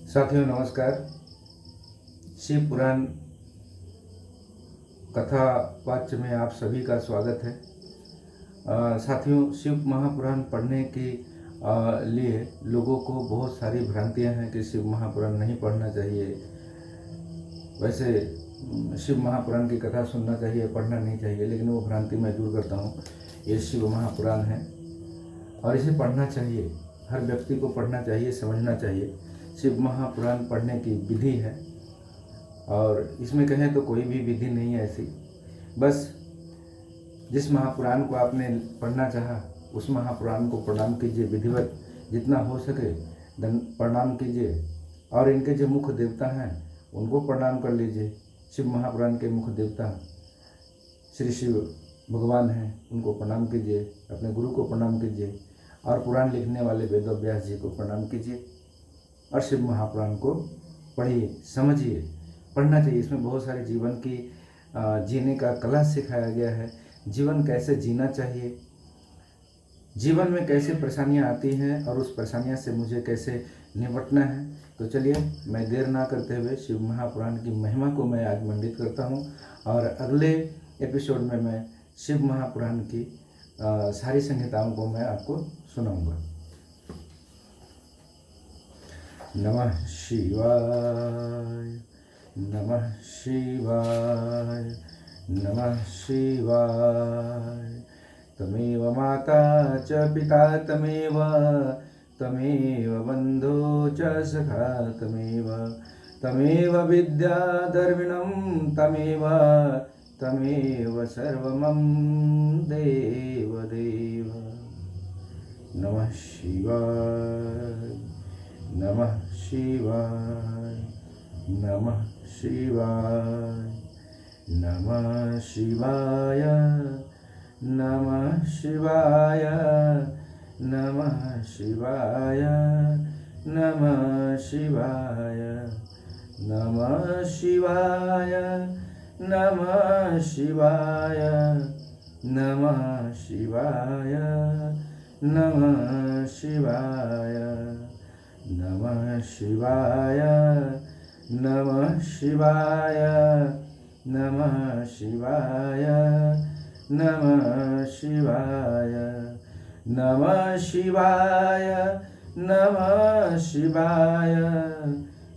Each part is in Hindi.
साथियों नमस्कार। शिव पुराण कथा वाच्य में आप सभी का स्वागत है। साथियों, शिव महापुराण पढ़ने के लिए लोगों को बहुत सारी भ्रांतियां हैं कि शिव महापुराण नहीं पढ़ना चाहिए। वैसे शिव महापुराण की कथा सुनना चाहिए, पढ़ना नहीं चाहिए, लेकिन वो भ्रांति मैं दूर करता हूँ। ये शिव महापुराण है और इसे पढ़ना चाहिए। हर व्यक्ति को पढ़ना चाहिए, समझना चाहिए। शिव महापुराण पढ़ने की विधि है और इसमें कहें तो कोई भी विधि नहीं है ऐसी। बस जिस महापुराण को आपने पढ़ना चाहा उस महापुराण को प्रणाम कीजिए, विधिवत जितना हो सके प्रणाम कीजिए। और इनके जो मुख्य देवता हैं उनको प्रणाम कर लीजिए। शिव महापुराण के मुख्य देवता श्री शिव भगवान हैं, उनको प्रणाम कीजिए। अपने गुरु को प्रणाम कीजिए और पुराण लिखने वाले वेदव्यास जी को प्रणाम कीजिए और शिव महापुराण को पढ़िए, समझिए। पढ़ना चाहिए। इसमें बहुत सारे जीवन की जीने का कला सिखाया गया है। जीवन कैसे जीना चाहिए, जीवन में कैसे परेशानियां आती हैं और उस परेशानियां से मुझे कैसे निपटना है। तो चलिए, मैं देर ना करते हुए शिव महापुराण की महिमा को मैं आज मंडित करता हूं और अगले एपिसोड में मैं शिव महापुराण की सारी संहिताओं को मैं आपको सुनाऊंगा। नमः शिवाय, नमः शिवाय, नमः शिवाय। तमेव माता च पिता तमेव, तमेव बन्धो च सखा तमेव, तमेव विद्या द्रविणं तमेव, तमेव सर्वमं देव देव। नमः शिवाय, नमः शिवाय, नमः शिवाय, नमः शिवाय, नमः शिवाय, नमः शिवाय, नमः शिवाय, नमः शिवाय, नमः शिवाय, नमः शिवाय, नमः शिवाय, नमः शिवाय, नमः शिवाय, नमः शिवाय, नमः शिवाय, नमः शिवाय, नमः शिवाय,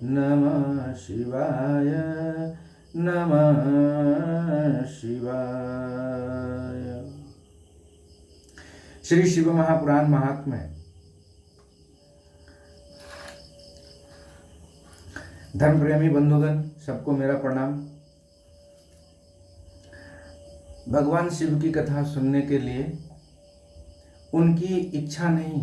नमः शिवाय, नमः शिवाय। श्री शिव महापुराण महात्म्य। धर्म प्रेमी बंधुगण, सबको मेरा प्रणाम। भगवान शिव की कथा सुनने के लिए उनकी इच्छा नहीं,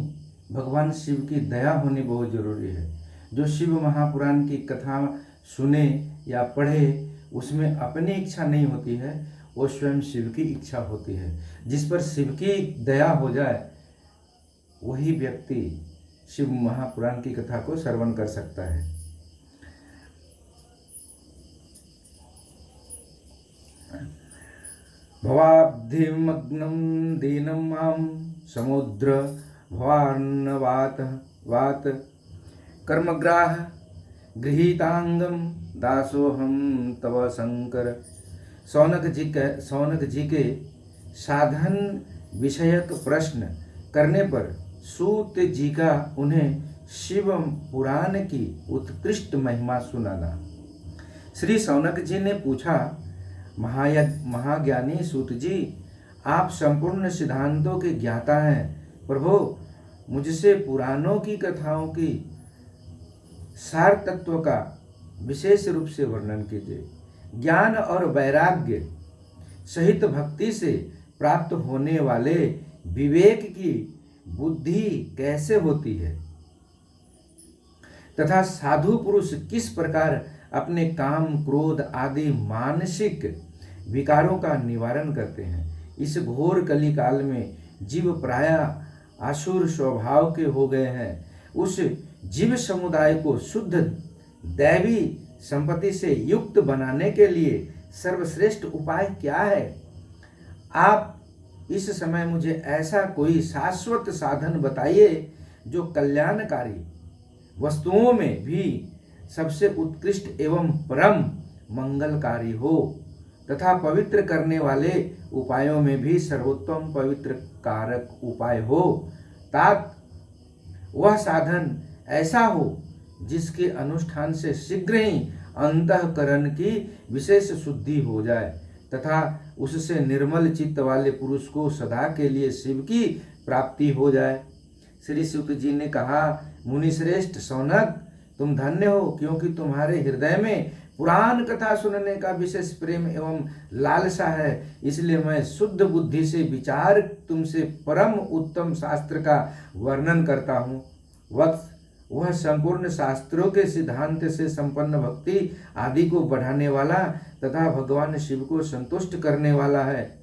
भगवान शिव की दया होनी बहुत जरूरी है। जो शिव महापुराण की कथा सुने या पढ़े उसमें अपनी इच्छा नहीं होती है, वो स्वयं शिव की इच्छा होती है। जिस पर शिव की दया हो जाए वही व्यक्ति शिव महापुराण की कथा को श्रवण कर सकता है। भवाब्धिमग्नं दीनं मां समुद्र भवार्णवात वात कर्मग्राह गृहीतांगम दासोहम तव शंकर। सौनक जी के साधन विषयक प्रश्न करने पर सूत जी का उन्हें शिव पुराण की उत्कृष्ट महिमा सुनाना। श्री सौनक जी ने पूछा, महाज्ञानी सूत जी, आप संपूर्ण सिद्धांतों के ज्ञाता हैं। प्रभु, मुझसे पुराणों की कथाओं की सार तत्व का विशेष रूप से वर्णन कीजिए। ज्ञान और वैराग्य सहित भक्ति से प्राप्त होने वाले विवेक की बुद्धि कैसे होती है तथा साधु पुरुष किस प्रकार अपने काम, क्रोध आदि मानसिक विकारों का निवारण करते हैं। इस घोर कली काल में जीव प्रायः आसुर स्वभाव के हो गए हैं। उस जीव समुदाय को शुद्ध दैवी संपत्ति से युक्त बनाने के लिए सर्वश्रेष्ठ उपाय क्या है? आप इस समय मुझे ऐसा कोई शाश्वत साधन बताइए जो कल्याणकारी वस्तुओं में भी सबसे उत्कृष्ट एवं परम मंगलकारी हो तथा पवित्र करने वाले उपायों में भी सर्वोत्तम पवित्र कारक उपाय हो, तात वह साधन ऐसा हो जिसके अनुष्ठान से शीघ्र ही अंतःकरण की विशेष शुद्धि हो जाए तथा उससे निर्मल चित्त वाले पुरुष को सदा के लिए शिव की प्राप्ति हो जाए। श्री सूत जी ने कहा, मुनिश्रेष्ठ सौनक, तुम धन्य हो, क्योंकि तुम्हारे हृदय में पुराण कथा सुनने का विशेष प्रेम एवं लालसा है। इसलिए मैं शुद्ध बुद्धि से विचार तुमसे परम उत्तम शास्त्र का वर्णन करता हूँ। वत्स, वह संपूर्ण शास्त्रों के सिद्धांत से संपन्न भक्ति आदि को बढ़ाने वाला तथा भगवान शिव को संतुष्ट करने वाला है।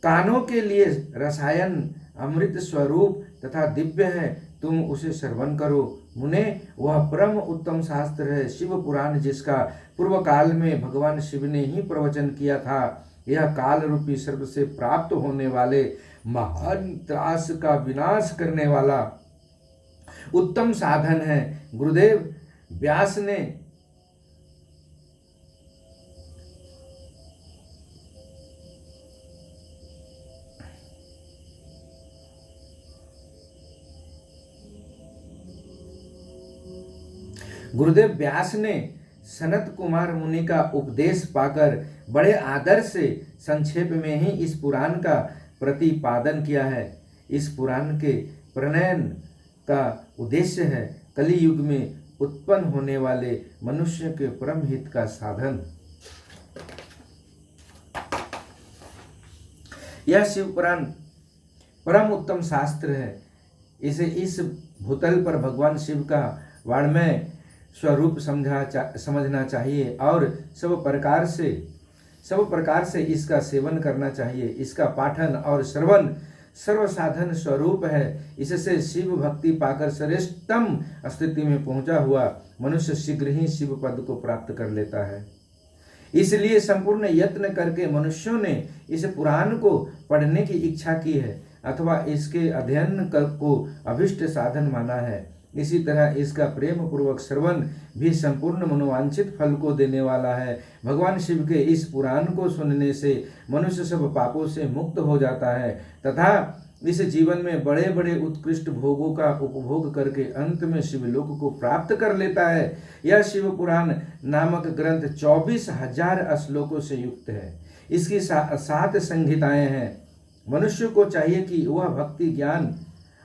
कानों के लिए रसायन अमृत स्वरूप तथा दिव्य है, तुम उसे श्रवण करो। मुने, वह परम उत्तम शास्त्र है शिव पुराण, जिसका पूर्व काल में भगवान शिव ने ही प्रवचन किया था। यह काल रूपी सर्प से प्राप्त होने वाले महान त्रास का विनाश करने वाला उत्तम साधन है। गुरुदेव व्यास ने सनत कुमार मुनि का उपदेश पाकर बड़े आदर से संक्षेप में ही इस पुराण का प्रतिपादन किया है। इस पुराण के प्रणयन का उद्देश्य है कलि युग में उत्पन्न होने वाले मनुष्य के परम हित का साधन। यह शिव पुराण परम उत्तम शास्त्र है। इसे इस भूतल पर भगवान शिव का वाणमय स्वरूप समझना चाहिए और सब प्रकार से इसका सेवन करना चाहिए। इसका पाठन और श्रवण सर्व साधन स्वरूप है। इससे शिव भक्ति पाकर श्रेष्ठतम स्थिति में पहुंचा हुआ मनुष्य शीघ्र ही शिव पद को प्राप्त कर लेता है। इसलिए संपूर्ण यत्न करके मनुष्यों ने इस पुराण को पढ़ने की इच्छा की है अथवा इसके अध्ययन को अभिष्ट साधन माना है। इसी तरह इसका प्रेम पूर्वक श्रवण भी संपूर्ण मनोवांछित फल को देने वाला है। भगवान शिव के इस पुराण को सुनने से मनुष्य सब पापों से मुक्त हो जाता है तथा इस जीवन में बड़े बड़े उत्कृष्ट भोगों का उपभोग करके अंत में शिवलोक को प्राप्त कर लेता है। यह शिव पुराण नामक ग्रंथ 24,000 श्लोकों से युक्त है। इसकी 7 संहिताएं हैं। मनुष्य को चाहिए कि वह भक्ति ज्ञान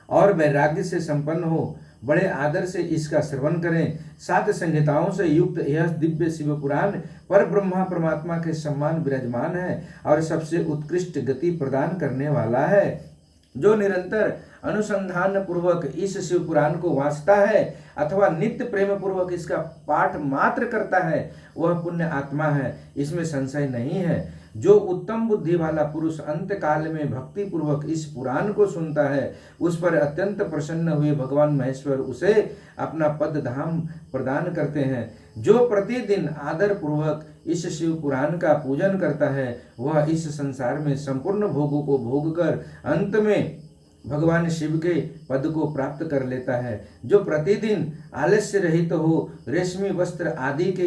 और वैराग्य से संपन्न हो, बड़े आदर से इसका श्रवण करें। 7 संहिताओं से युक्त यह दिव्य शिव पुराण पर ब्रह्मा परमात्मा के सम्मान विराजमान है और सबसे उत्कृष्ट गति प्रदान करने वाला है। जो निरंतर अनुसंधान पूर्वक इस शिव पुराण को वांचता है अथवा नित्य प्रेम पूर्वक इसका पाठ मात्र करता है, वह पुण्य आत्मा है, इसमें संशय नहीं है। जो उत्तम बुद्धि वाला पुरुष अंत काल में भक्ति पूर्वक इस पुराण को सुनता है, उस पर अत्यंत प्रसन्न हुए भगवान महेश्वर उसे अपना पद धाम प्रदान करते हैं। जो प्रतिदिन आदर पूर्वक इस शिव पुराण का पूजन करता है, वह इस संसार में संपूर्ण भोगों को भोग कर अंत में भगवान शिव के पद को प्राप्त कर लेता है। जो प्रतिदिन आलस्य रहित हो रेशमी वस्त्र आदि के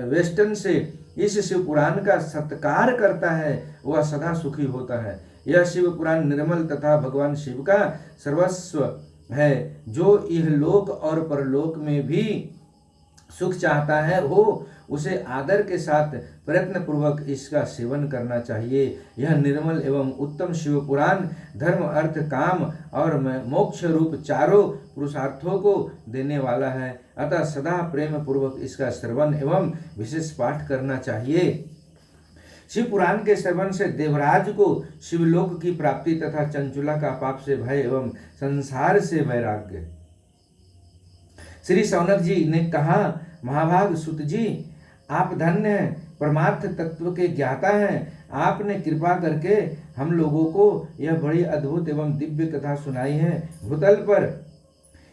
वेष्टन से इस शिव पुराण का सत्कार करता है, वह सदा सुखी होता है। यह शिव पुराण निर्मल तथा भगवान शिव का सर्वस्व है। जो इहलोक और परलोक में भी सुख चाहता है हो, उसे आदर के साथ प्रयत्न पूर्वक इसका सेवन करना चाहिए। यह निर्मल एवं उत्तम शिव पुराण धर्म अर्थ काम और मोक्ष रूप चारों पुरुषार्थों को देने वाला है। अतः सदा प्रेम पूर्वक इसका श्रवण एवं विशेष पाठ करना चाहिए। शिव पुराण के श्रवण से देवराज को शिवलोक की प्राप्ति तथा चंचुला का पाप से भय एवं संसार से वैराग्य। श्री सौनक जी ने कहा, महाभाग सुत जी, आप धन्य हैं, परमार्थ तत्व के ज्ञाता हैं। आपने कृपा करके हम लोगों को यह बड़ी अद्भुत एवं दिव्य कथा सुनाई है। भूतल पर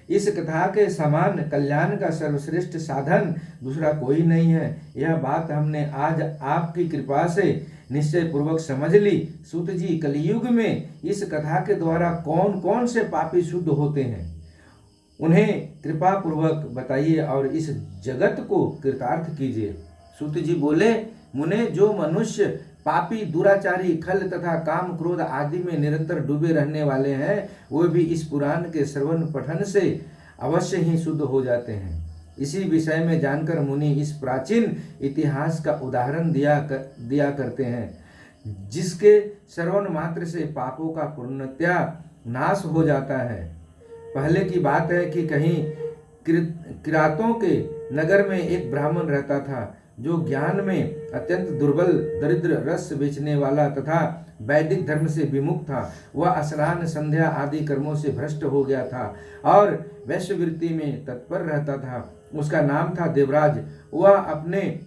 इस कथा के समान कल्याण का सर्वश्रेष्ठ साधन दूसरा कोई नहीं है। यह बात हमने आज आपकी कृपा से निश्चय पूर्वक समझ ली। सूत जी, कलयुग में इस कथा के द्वारा कौन कौन से पापी शुद्ध होते हैं, उन्हें कृपा पूर्वक बताइए और इस जगत को कृतार्थ कीजिए। सूत जी बोले, मुने, जो मनुष्य पापी, दुराचारी, खल तथा काम क्रोध आदि में निरंतर डूबे रहने वाले हैं, वे भी इस पुराण के श्रवण पठन से अवश्य ही शुद्ध हो जाते हैं। इसी विषय में जानकर मुनि इस प्राचीन इतिहास का उदाहरण दिया करते हैं, जिसके श्रवण मात्र से पापों का पूर्णतया नाश हो जाता है। पहले की बात है कि कहीं किरातों के नगर में एक ब्राह्मण रहता था, जो ज्ञान में अत्यंत दुर्बल, दरिद्र, रस बेचने वाला तथा वैदिक धर्म से विमुख था। वह स्नान, संध्या आदि कर्मों से भ्रष्ट हो गया था और वैश्यवृत्ति में तत्पर रहता था। उसका नाम था देवराज। वह अपने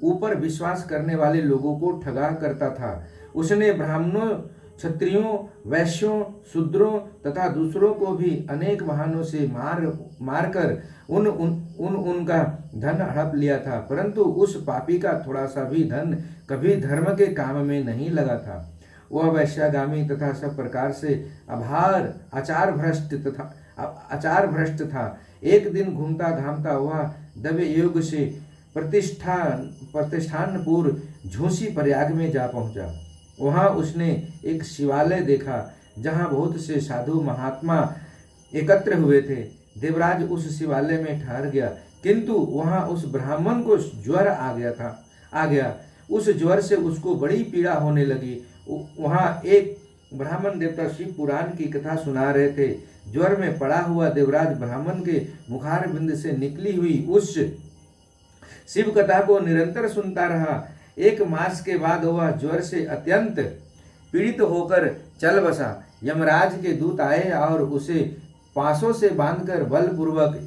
ऊपर विश्वास करने वाले लोगों को ठगा करता था। उसने ब्राह्मणों, क्षत्रियों, वैश्यों, शूद्रों तथा दूसरों को भी अनेक बहानों से मारकर उनका धन हड़प लिया था, परंतु उस पापी का थोड़ा सा भी धन कभी धर्म के काम में नहीं लगा था। वह वैश्यागामी तथा सब प्रकार से आचार भ्रष्ट था। एक दिन घूमता घामता वह दबे योग से प्रतिष्ठानपुर झूसी प्रयाग में जा पहुंचा। वहां उसने एक शिवालय देखा, जहां बहुत से साधु महात्मा एकत्र हुए थे। देवराज उस शिवालय में ठहर गया, किंतु वहां उस ब्राह्मण को ज्वर आ गया। उस ज्वर से उसको बड़ी पीड़ा होने लगी। वहां एक ब्राह्मण देवता शिव पुराण की कथा सुना रहे थे। ज्वर में पड़ा हुआ देवराज ब्राह्मण के मुखार बिंद से निकली हुई उस शिव कथा को निरंतर सुनता रहा। एक मास के बाद वह ज्वर से अत्यंत पीड़ित होकर चल बसा। यमराज के दूत आए और उसे पासों से बांधकर बलपूर्वक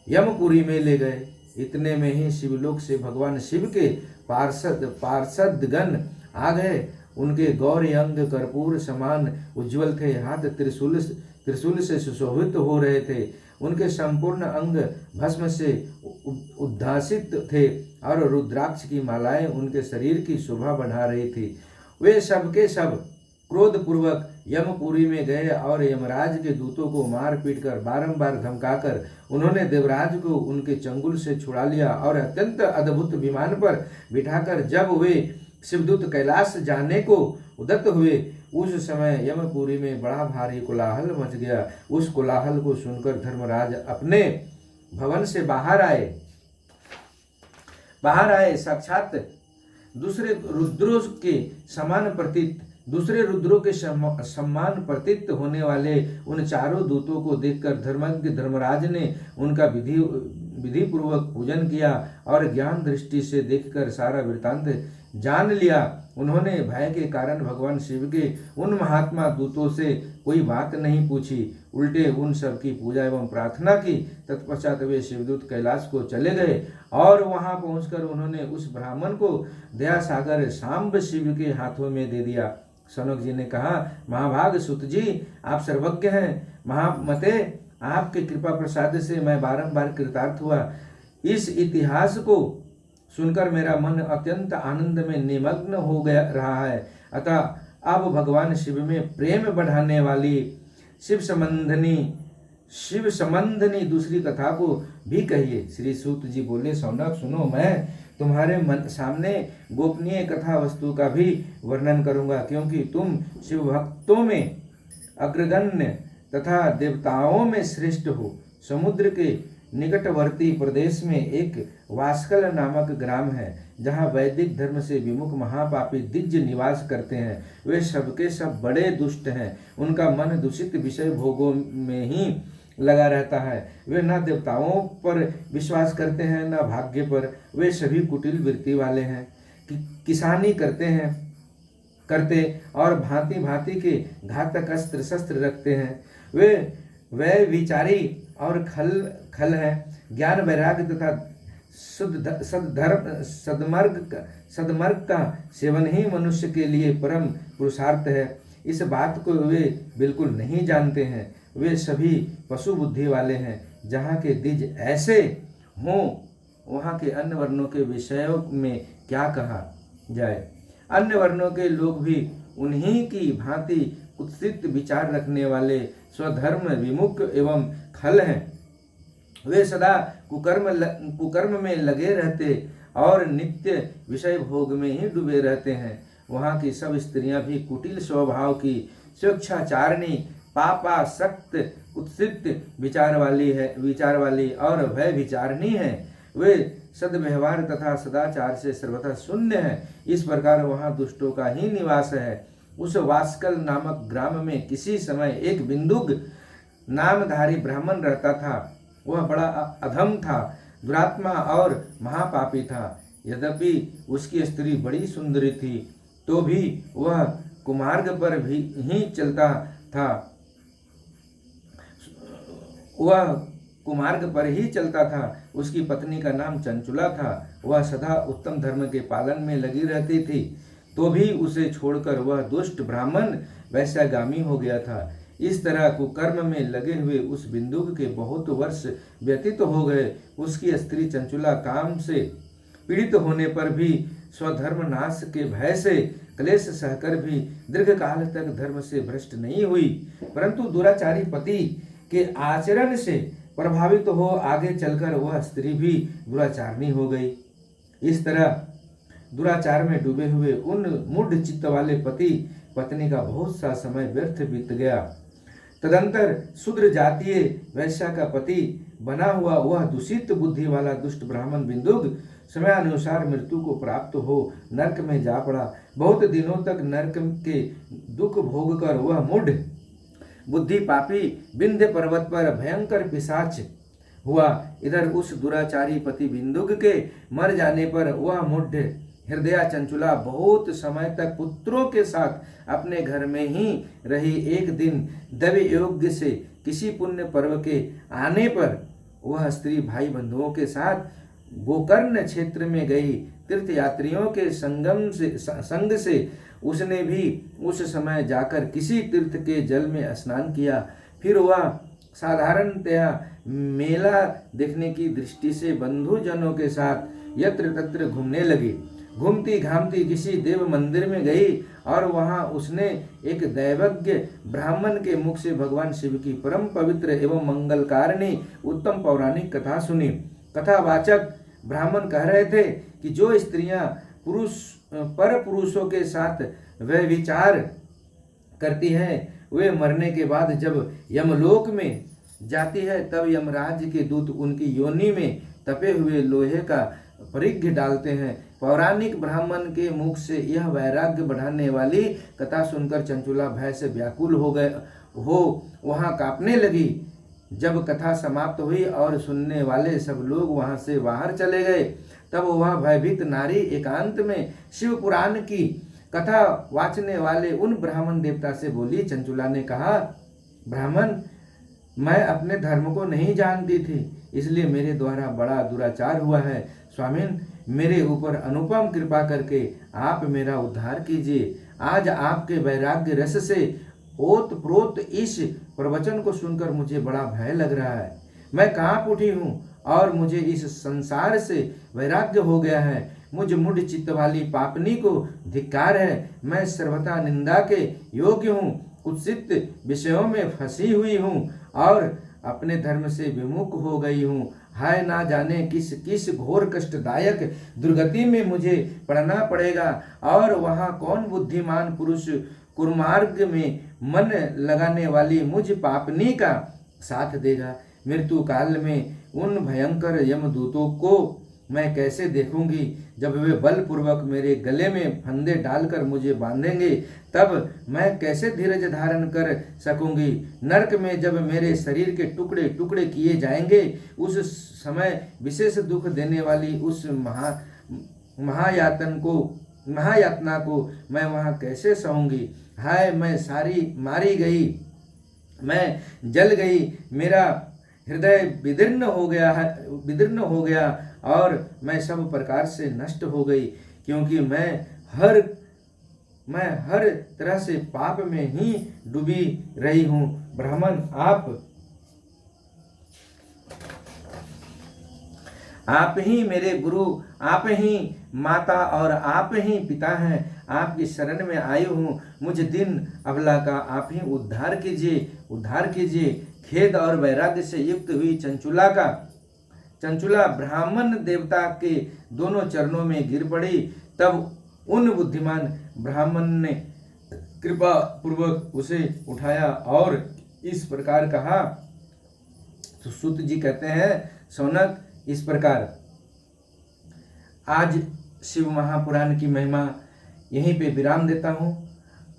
यमपुरी में ले गए। इतने में ही शिवलोक से भगवान शिव के पार्षदगण आ गए। उनके गौर अंग कर्पूर समान उज्जवल थे, हाथ त्रिशूल से सुशोभित हो रहे थे। उनके संपूर्ण अंग भस्म से उद्भासित थे और रुद्राक्ष की मालाएं उनके शरीर की शोभा बढ़ा रही थी। वे सब के सब क्रोध पूर्वक यमपुरी में गए और यमराज के दूतों को मार पीट कर बारंबार धमकाकर उन्होंने देवराज को उनके चंगुल से छुड़ा लिया और अत्यंत अद्भुत विमान पर बिठाकर जब वे शिवदूत कैलाश जाने को उद्यत हुए, उस समय यमपुरी में बड़ा भारी कोलाहल मच गया। उस कोलाहल को सुनकर धर्मराज अपने भवन से बाहर आए। साक्षात दूसरे रुद्रों के सम्मान प्रतीत होने वाले उन चारों दूतों को देखकर धर्मराज ने उनका विधि पूर्वक पूजन किया और ज्ञान दृष्टि से देखकर सारा वृत्तांत जान लिया। उन्होंने भय के कारण भगवान शिव के उन महात्मा दूतों से कोई बात नहीं पूछी, उल्टे उन सब की पूजा एवं प्रार्थना की। तत्पश्चात वे शिवदूत कैलाश को चले गए और वहां पहुंचकर उन्होंने उस ब्राह्मण को दया सागर सांब शिव के हाथों में दे दिया। सनक जी ने कहा, महाभाग सुत जी, आप सर्वज्ञ हैं। महामते, आपके कृपा प्रसाद से मैं बारंबार कृतार्थ हुआ। इस इतिहास को सुनकर मेरा मन अत्यंत आनंद में निमग्न हो गया रहा है। अतः अब भगवान शिव में प्रेम बढ़ाने वाली शिव संबंधनी दूसरी कथा को भी कहिए। श्री सूत जी बोले, सौनक सुनो, मैं तुम्हारे मन सामने गोपनीय कथा वस्तु का भी वर्णन करूंगा, क्योंकि तुम शिव भक्तों में अग्रगण्य तथा देवताओं में श्रेष्ठ हो। समुद्र के निकटवर्ती प्रदेश में एक वास्कल नामक ग्राम है, जहाँ वैदिक धर्म से विमुख महापापी दिज्य निवास करते हैं। वे सबके सब बड़े दुष्ट हैं। उनका मन दूषित विषय भोगों में ही लगा रहता है। वे न देवताओं पर विश्वास करते हैं, न भाग्य पर। वे सभी कुटिल वृत्ति वाले हैं, किसानी करते और भांति भांति के घातक अस्त्र शस्त्र रखते हैं। वे विचारी और खल है। ज्ञान वैराग्य तथा सदमार्ग का सेवन ही मनुष्य के लिए परम पुरुषार्थ है। इस बात को वे बिल्कुल नहीं जानते हैं। वे सभी पशु बुद्धि वाले हैं। जहाँ के द्विज ऐसे हों, वहाँ के अन्य वर्णों के विषयों में क्या कहा जाए। अन्य वर्णों के लोग भी उन्हीं की भांति कुत्सित विचार रखने वाले, स्वधर्म विमुख एवं खल हैं। वे सदा कुकर्म में लगे रहते और नित्य विषय भोग में ही डूबे रहते हैं। वहाँ की सब स्त्रियां भी कुटिल स्वभाव की, स्वेच्छाचारिणी, पापासक्त, कुत्सित विचार वाली और भय विचारणी है। वे सद्व्यवहार तथा सदाचार से सर्वथा शून्य है। इस प्रकार वहाँ दुष्टों का ही निवास है। उस वास्कल नामक ग्राम में किसी समय एक बिंदुक नामधारी ब्राह्मण रहता था। वह बड़ा अधम था, दुरात्मा और महापापी था। यद्यपि उसकी स्त्री बड़ी सुंदरी थी तो भी वह कुमार्ग पर भी ही चलता था। उसकी पत्नी का नाम चंचुला था। वह सदा उत्तम धर्म के पालन में लगी रहती थी, तो भी उसे छोड़कर वह दुष्ट ब्राह्मण वैश्यागामी हो गया था। इस तरह कुकर्म में लगे हुए उस बिंदुक के बहुत वर्ष व्यतीत हो गए। उसकी स्त्री चंचुला काम से पीड़ित होने पर भी स्वधर्म नाश के भय से क्लेश सहकर भी दीर्घ काल तक धर्म से भ्रष्ट नहीं हुई, परंतु दुराचारी पति के आचरण से प्रभावित हो आगे चलकर वह स्त्री भी दुराचारणी हो गई। इस तरह दुराचार में डूबे हुए उन मूढ़ चित्त वाले पति पत्नी का बहुत सा समय व्यर्थ बीत गया। तदंतर शूद्र जातीय वैश्या का पति बना हुआ वह दूषित बुद्धि वाला दुष्ट ब्राह्मण बिंदुक समयानुसार मृत्यु को प्राप्त हो नरक में जा पड़ा। बहुत दिनों तक नरक के दुख भोग कर वह मूढ़ बुद्धि पापी विंध्य पर्वत पर भयंकर पिशाच हुआ। इधर उस दुराचारी पति बिंदुक के मर जाने पर वह मूढ़ हृदया चंचुला बहुत समय तक पुत्रों के साथ अपने घर में ही रही। एक दिन दैव योग्य से किसी पुण्य पर्व के आने पर वह स्त्री भाई बंधुओं के साथ गोकर्ण क्षेत्र में गई। तीर्थ यात्रियों के संग से उसने भी उस समय जाकर किसी तीर्थ के जल में स्नान किया। फिर वह साधारणतया मेला देखने की दृष्टि से बंधुजनों के साथ यत्र तत्र घूमने लगी। घूमती घामती किसी देव मंदिर में गई और वहां उसने एक दैवज्ञ ब्राह्मण के मुख से भगवान शिव की परम पवित्र एवं मंगलकारिणी उत्तम पौराणिक कथा सुनी। कथावाचक ब्राह्मण कह रहे थे कि जो स्त्रियां पुरुषों के साथ व्यभिचार करती हैं वे मरने के बाद जब यमलोक में जाती है तब यमराज के दूत उनकी योनि में तपे हुए लोहे का परिघ डालते हैं। पौराणिक ब्राह्मण के मुख से यह वैराग्य बढ़ाने वाली कथा सुनकर चंचुला भय से व्याकुल हो वहां कांपने लगी। जब कथा समाप्त हुई और सुनने वाले सब लोग वहां से बाहर चले गए तब वह भयभीत नारी एकांत में शिव पुराण की कथा वाचने वाले उन ब्राह्मण देवता से बोली। चंचुला ने कहा, ब्राह्मण, मैं अपने धर्म को नहीं जानती थी, इसलिए मेरे द्वारा बड़ा दुराचार हुआ है। स्वामिन, मेरे ऊपर अनुपम कृपा करके आप मेरा उद्धार कीजिए। आज आपके वैराग्य रस से ओतप्रोत इस प्रवचन को सुनकर मुझे बड़ा भय लग रहा है। मैं कांप उठी हूँ और मुझे इस संसार से वैराग्य हो गया है। मुझ मूढ़ चित्त वाली पापनी को धिक्कार है। मैं सर्वथा निंदा के योग्य हूँ, कुत्सित विषयों में फंसी हुई हूँ और अपने धर्म से विमुख हो गई हूँ। हाय, ना जाने किस किस घोर कष्टदायक दुर्गति में मुझे पड़ना पड़ेगा और वहाँ कौन बुद्धिमान पुरुष कुमार्ग में मन लगाने वाली मुझ पापनी का साथ देगा। मृत्यु काल में उन भयंकर यमदूतों को मैं कैसे देखूंगी। जब वे बलपूर्वक मेरे गले में फंदे डालकर मुझे बांधेंगे तब मैं कैसे धीरज धारण कर सकूंगी। नरक में जब मेरे शरीर के टुकड़े टुकड़े किए जाएंगे उस समय विशेष दुख देने वाली उस महायातना को मैं वहाँ कैसे सहूंगी। हाय, मैं सारी मारी गई, मैं जल गई, मेरा हृदय विदीर्ण हो गया और मैं सब प्रकार से नष्ट हो गई, क्योंकि मैं हर तरह से पाप में ही डूबी रही हूँ। ब्राह्मण, आप ही मेरे गुरु, आप ही माता और आप ही पिता हैं। आपकी शरण में आई हूँ। मुझ दिन अबला का आप ही उद्धार कीजिए। खेद और वैराग्य से युक्त हुई चंचुला का चंचुला ब्राह्मण देवता के दोनों चरणों में गिर पड़ी। तब उन बुद्धिमान ब्राह्मण ने कृपा पूर्वक उसे उठाया और इस प्रकार कहा। तो सूत जी कहते हैं, सौनक, इस प्रकार आज शिव महापुराण की महिमा यहीं पे विराम देता हूँ।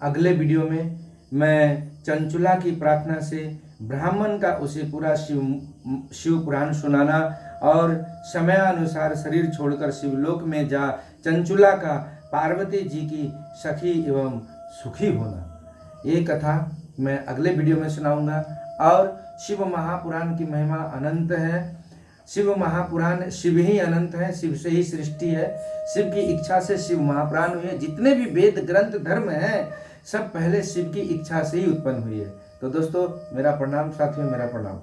अगले वीडियो में मैं चंचुला की प्रार्थना से ब्राह्मण का उसे पूरा शिव पुराण सुनाना और समयानुसार शरीर छोड़कर शिवलोक में जा चंचुला का पार्वती जी की सखी एवं सुखी होना, ये कथा मैं अगले वीडियो में सुनाऊंगा। और शिव महापुराण की महिमा अनंत है। शिव महापुराण, शिव ही अनंत है, शिव से ही सृष्टि है, शिव की इच्छा से शिव महापुराण हुए। जितने भी वेद ग्रंथ धर्म हैं सब पहले शिव की इच्छा से ही उत्पन्न हुई है। तो दोस्तों मेरा प्रणाम, साथियों मेरा प्रणाम।